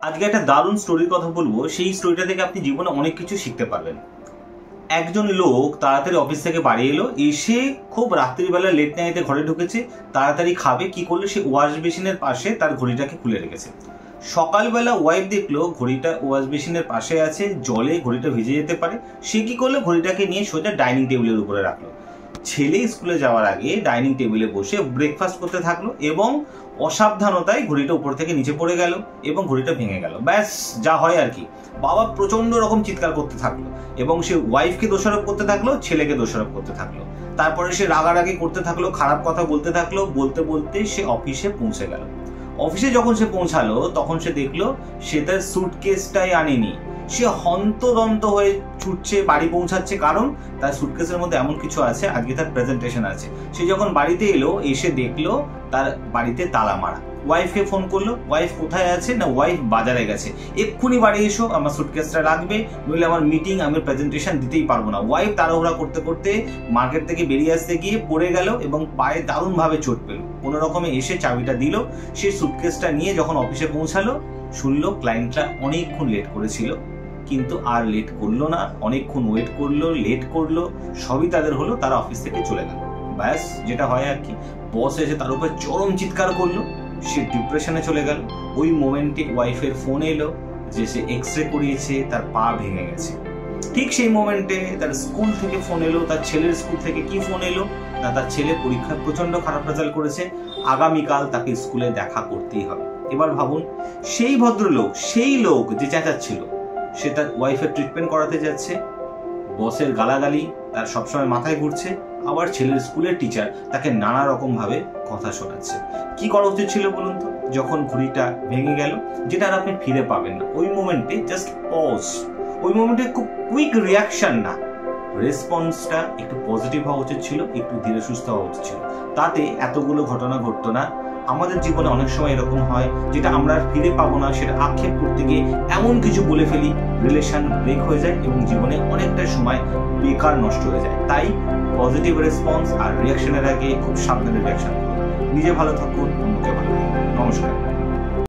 আজকে একটা দারুণ স্টোরির কথা বলবো। সেই স্টোরিটা থেকে আপনি জীবনে অনেক কিছু শিখতে পারবেন। একজন লোক তাড়াতাড়ি অফিস থেকে বাড়ি এলো, এসে খুব রাত্রিবেলা লেট নাইটে ঘরে ঢুকেছে, তাড়াতাড়ি খাবে। কি করলো, সে ওয়াশ বেসিনের পাশে তার ঘড়িটাকে খুলে রেখেছে। সকালবেলা ওয়াইফ দেখলো ঘড়িটা ওয়াশ বেসিনের পাশে আছে, জলে ঘড়িটা ভিজে যেতে পারে। সে কি করলো, ঘড়িটাকে নিয়ে সোজা ডাইনিং টেবিলের উপরে রাখলো। ছেলে স্কুলে যাওয়ার আগে ডাইনিং টেবিলে বসে ব্রেকফাস্ট করতে থাকলো এবং অসাবধানতায় ঘড়িটা উপর থেকে নিচে পড়ে গেল এবং ঘড়িটা ভেঙে গেল। ব্যাস যা হয় আর কি। বাবা প্রচন্ড রকম চিৎকার করতে থাকলো এবং সে ওয়াইফকে দোষারোপ করতে থাকলো, ছেলেকে দোষারোপ করতে থাকলো। তারপরে সে রাগারাগি করতে থাকলো, খারাপ কথা বলতে থাকলো। বলতে বলতে সে অফিসে পৌঁছে গেল। অফিসে যখন সে পৌঁছালো তখন সে দেখলো সে তার সুটকেসটাই আনেনি। সে হন্তদন্ত হয়ে ছুটছে, বাড়ি পৌঁছাচ্ছে, কারণ তার সুটকেসের মধ্যে এমন কিছু আছে, আজকে তার প্রেজেন্টেশন আছে। সে যখন বাড়িতে এলো, এসে দেখলো তার বাড়িতে তালা মারা। ওয়াইফকে ফোন করলো, ওয়াইফ কোথায় আছে না, ওয়াইফ বাজারে গেছে, এক্ষুনি বাড়ি এসো, আমার সুটকেসটা লাগবে, নইলে আমার মিটিং, আমি প্রেজেন্টেশন দিতেই পারবো না। ওয়াইফ তাড়াহুড়া করতে করতে মার্কেট থেকে বেরিয়ে আসতে গিয়ে পড়ে গেল এবং পায়ে দারুণভাবে চোট পেল। কোনো রকমে এসে চাবিটা দিল, সে সুটকেসটা নিয়ে যখন অফিসে পৌঁছালো, শুনলো ক্লায়েন্টরা অনেকক্ষণ লেট করেছিল, কিন্তু আর লেট করলো না। অনেকক্ষণ ওয়েট করলো, লেট করলো, সবই তাদের হলো, তারা অফিস থেকে চলে গেল। ব্যাস যেটা হয় আর কি। বস এসে তার উপর চরম চিৎকার করলো, সে ডিপ্রেশনে চলে গেল। ওই মোমেন্টে ওয়াইফের ফোন এলো যে সে এক্স-রে করিয়েছে, তার পা ভেঙে গেছে। ঠিক সেই মোমেন্টে তার স্কুল থেকে ফোন এলো, তার ছেলের স্কুল থেকে কি ফোন এলো না, তার ছেলে পরীক্ষায় প্রচন্ড খারাপ রেজাল্ট করেছে, আগামীকাল তাকে স্কুলে দেখা করতেই হবে। এবার ভাবুন, সেই ভদ্রলোক, সেই লোক যে চেঁচাচ্ছিল, সে তার ওয়াইফের ট্রিটমেন্ট করাতে যাচ্ছে, বসের গালাগালি তার সবসময় মাথায় ঘুরছে, আবার ছেলের স্কুলের টিচার তাকে নানা রকম ভাবে কথা শোনাচ্ছে। কি করা উচিত ছিল বলুন তো? যখন ঘড়িটা ভেঙে গেল, যেটা আর আপনি ফিরে পাবেন না, ওই মোমেন্টে জাস্ট পজ, ওই মোমেন্টে খুব কুইক রিয়াকশন না, রেসপন্সটা একটু পজিটিভ হওয়া উচিত ছিল, একটু ধীরে সুস্থ হওয়া উচিত ছিল। তাতে এতগুলো ঘটনা ঘটতো না। আমাদের জীবনে অনেক সময় এরকম হয়, যেটা আমরা ফিরে পাবো না, সেটা আক্ষেপ করতে গিয়ে এমন কিছু বলে ফেলি, রিলেশন ব্রেক হয়ে যায় এবং জীবনে অনেকটা সময় বেকার নষ্ট হয়ে যায়। তাই পজিটিভ রেসপন্স আর রিয়াকশনের আগে খুব সাবধানে রিয়াকশন করুন। নিজে ভালো থাকুন, অন্যকে ভালো থাকুন। নমস্কার।